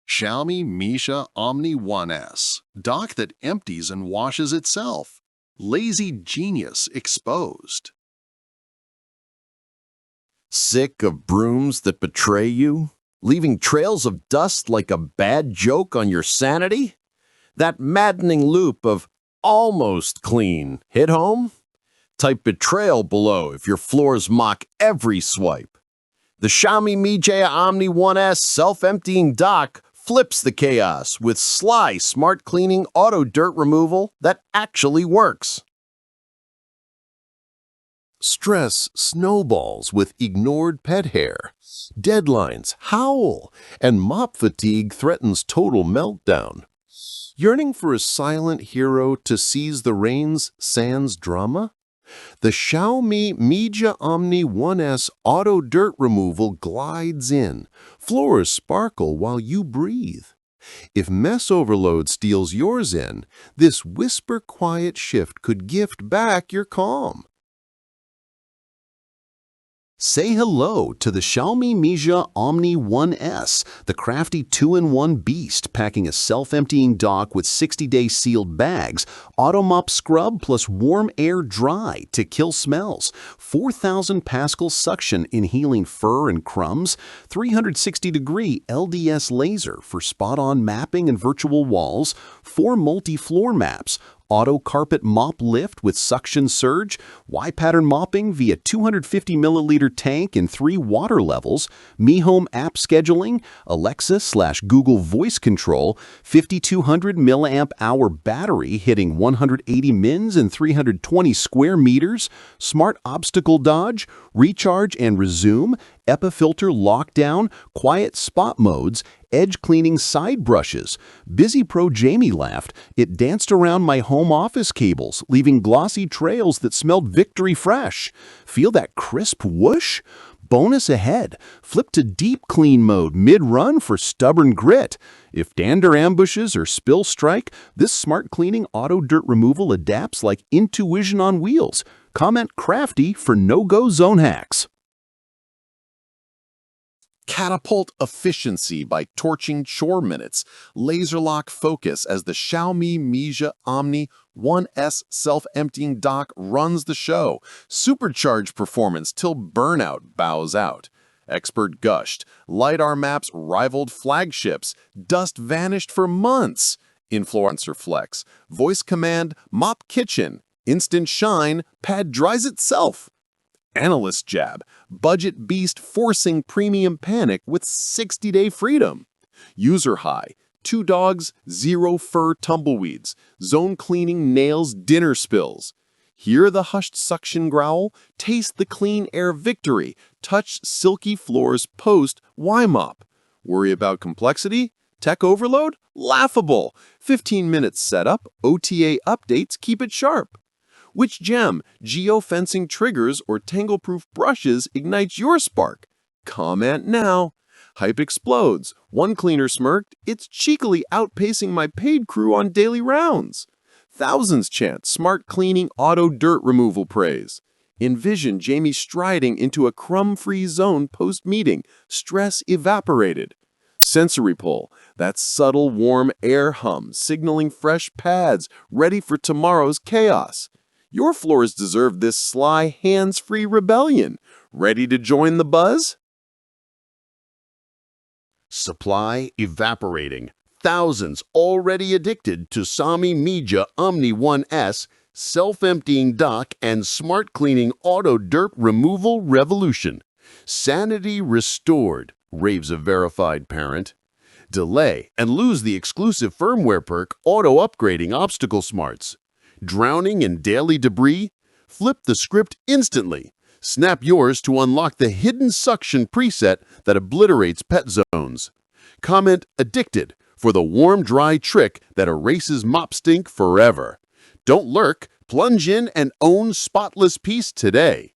Xiaomi Mijia Omni 1S, dock that empties and washes itself. Lazy genius exposed. Sick of brooms that betray you? Leaving trails of dust like a bad joke on your sanity? That maddening loop of almost clean hit home? Type betrayal below if your floors mock every swipe. The Xiaomi Mijia Omni 1S self-emptying dock flips the chaos with sly smart cleaning auto dirt removal that actually works. Stress snowballs with ignored pet hair. Deadlines howl, and mop fatigue threatens total meltdown. Yearning for a silent hero to seize the reins sans drama? The Xiaomi Mijia Omni 1S auto dirt removal glides in. Floors sparkle while you breathe. If mess overload steals yours in, this whisper quiet shift could gift back your calm. Say hello to the Xiaomi Mijia Omni 1S, the crafty 2-in-1 beast packing a self-emptying dock with 60-day sealed bags, auto mop scrub plus warm air dry to kill smells, 4,000 Pascal suction in healing fur and crumbs, 360-degree LDS laser for spot-on mapping and virtual walls, 4 multi-floor maps, auto carpet mop lift with suction surge, Y-pattern mopping via 250 milliliter tank in 3 water levels, Mi Home app scheduling, Alexa/Google voice control, 5200 milliamp hour battery hitting 180 mins and 320 square meters, smart obstacle dodge, recharge and resume, HEPA filter lockdown, quiet spot modes, edge cleaning side brushes. Busy Pro Jamie laughed. It danced around my home office cables, leaving glossy trails that smelled victory fresh. Feel that crisp whoosh? Bonus ahead. Flip to deep clean mode mid-run for stubborn grit. If dander ambushes or spill strike, this smart cleaning auto dirt removal adapts like intuition on wheels. Comment CRAFTY for no-go zone hacks. Catapult efficiency by torching chore minutes. Laser lock focus as the Xiaomi Mijia Omni 1S self-emptying dock runs the show. Supercharge performance till burnout bows out. Expert gushed. LiDAR maps rivaled flagships. Dust vanished for months. Influencer flex. Voice command mop kitchen. Instant shine. Pad dries itself. Analyst jab, budget beast forcing premium panic with 60-day freedom. User high, 2 dogs, 0 fur tumbleweeds, zone cleaning nails dinner spills. Hear the hushed suction growl, taste the clean air victory, touch silky floors post Y-mop. Worry about complexity? Tech overload? Laughable. 15 minutes setup, OTA updates keep it sharp. Which gem, geofencing triggers, or tangle-proof brushes ignites your spark? Comment now. Hype explodes. One cleaner smirked, it's cheekily outpacing my paid crew on daily rounds. Thousands chant smart cleaning auto dirt removal praise. Envision Jamie striding into a crumb-free zone post-meeting, stress evaporated. Sensory pull, that subtle warm air hum signaling fresh pads ready for tomorrow's chaos. Your floors deserve this sly, hands-free rebellion. Ready to join the buzz? Supply evaporating. Thousands already addicted to Xiaomi Mijia Omni 1S self-emptying dock and smart cleaning auto dirt removal revolution. Sanity restored, raves a verified parent. Delay and lose the exclusive firmware perk auto upgrading obstacle smarts. Drowning in daily debris? Flip the script instantly. Snap yours to unlock the hidden suction preset that obliterates pet zones. Comment addicted for the warm, dry trick that erases mop stink forever. Don't lurk, plunge in and own spotless peace today.